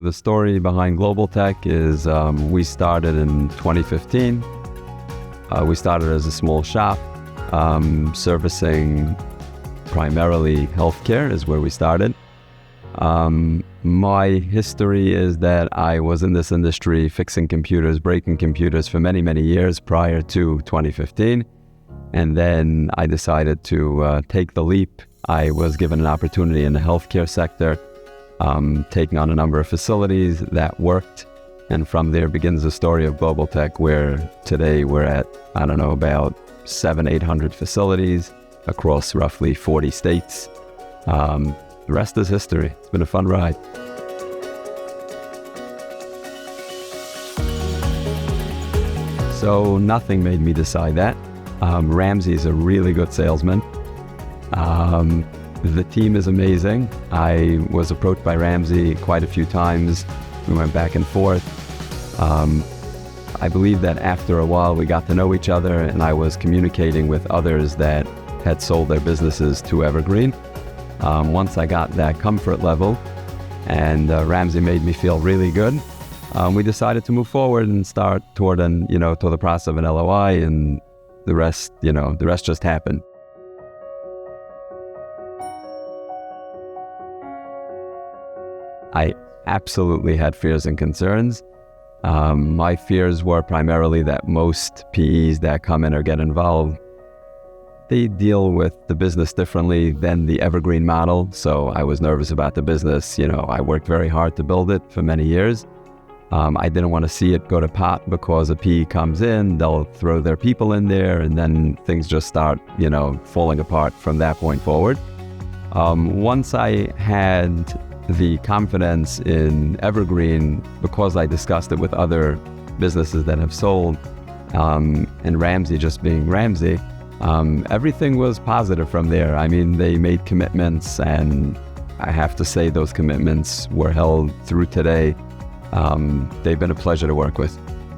The story behind Global Tech is we started in 2015. We started as a small shop, servicing primarily healthcare is where we started. My history is that I was in this industry fixing computers, breaking computers for many, many years prior to 2015. And then I decided to take the leap. I was given an opportunity in the healthcare sector, taking on a number of facilities that worked. And from there begins the story of Global Tech, where today we're at, about 700-800 facilities across roughly 40 states. The rest is history. It's been a fun ride. So nothing made me decide that. Ramsey's a really good salesman. The team is amazing. I was approached by Ramsey quite a few times. We went back and forth. I believe that after a while we got to know each other, and I was communicating with others that had sold their businesses to Evergreen. Once I got that comfort level and Ramsey made me feel really good, we decided to move forward and start toward the process of an LOI, and the rest just happened. I absolutely had fears and concerns. My fears were primarily that most PEs that come in or get involved, they deal with the business differently than the Evergreen model. So I was nervous about the business. I worked very hard to build it for many years. I didn't want to see it go to pot because a PE comes in, they'll throw their people in there, and then things just start, falling apart from that point forward. Once I had the confidence in Evergreen, because I discussed it with other businesses that have sold, and Ramsey just being Ramsey, everything was positive from there. They made commitments, and I have to say those commitments were held through today. They've been a pleasure to work with.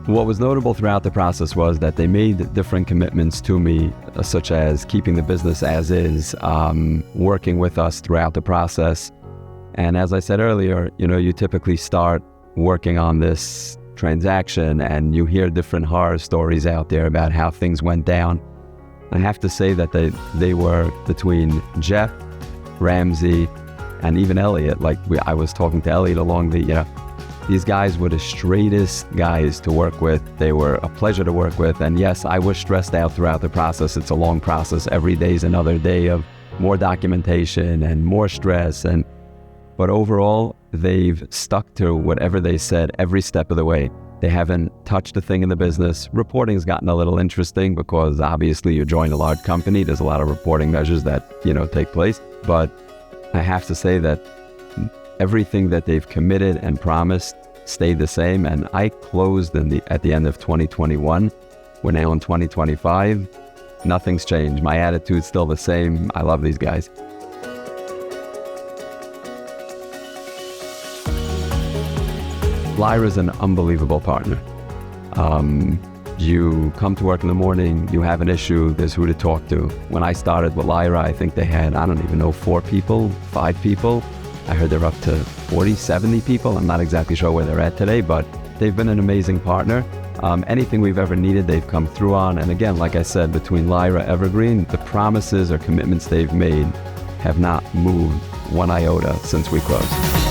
What was notable throughout the process was that they made different commitments to me, such as keeping the business as is, working with us throughout the process. And as I said earlier, you typically start working on this transaction and you hear different horror stories out there about how things went down. I have to say that they were, between Jeff, Ramsey, and even Elliot, I was talking to Elliot along these guys were the straightest guys to work with. They were a pleasure to work with. And yes, I was stressed out throughout the process. It's a long process. Every day is another day of more documentation and more stress. But overall, they've stuck to whatever they said every step of the way. They haven't touched a thing in the business. Reporting's gotten a little interesting because obviously you join a large company. There's a lot of reporting measures that, take place. But I have to say that everything that they've committed and promised stayed the same. And I closed at the end of 2021. We're now in 2025. Nothing's changed. My attitude's still the same. I love these guys. Lyra's an unbelievable partner. You come to work in the morning, you have an issue, there's who to talk to. When I started with Lyra, I think they had, 4 people, 5 people. I heard they're up to 40, 70 people. I'm not exactly sure where they're at today, but they've been an amazing partner. Anything we've ever needed, they've come through on. And again, like I said, between Lyra, Evergreen, the promises or commitments they've made have not moved one iota since we closed.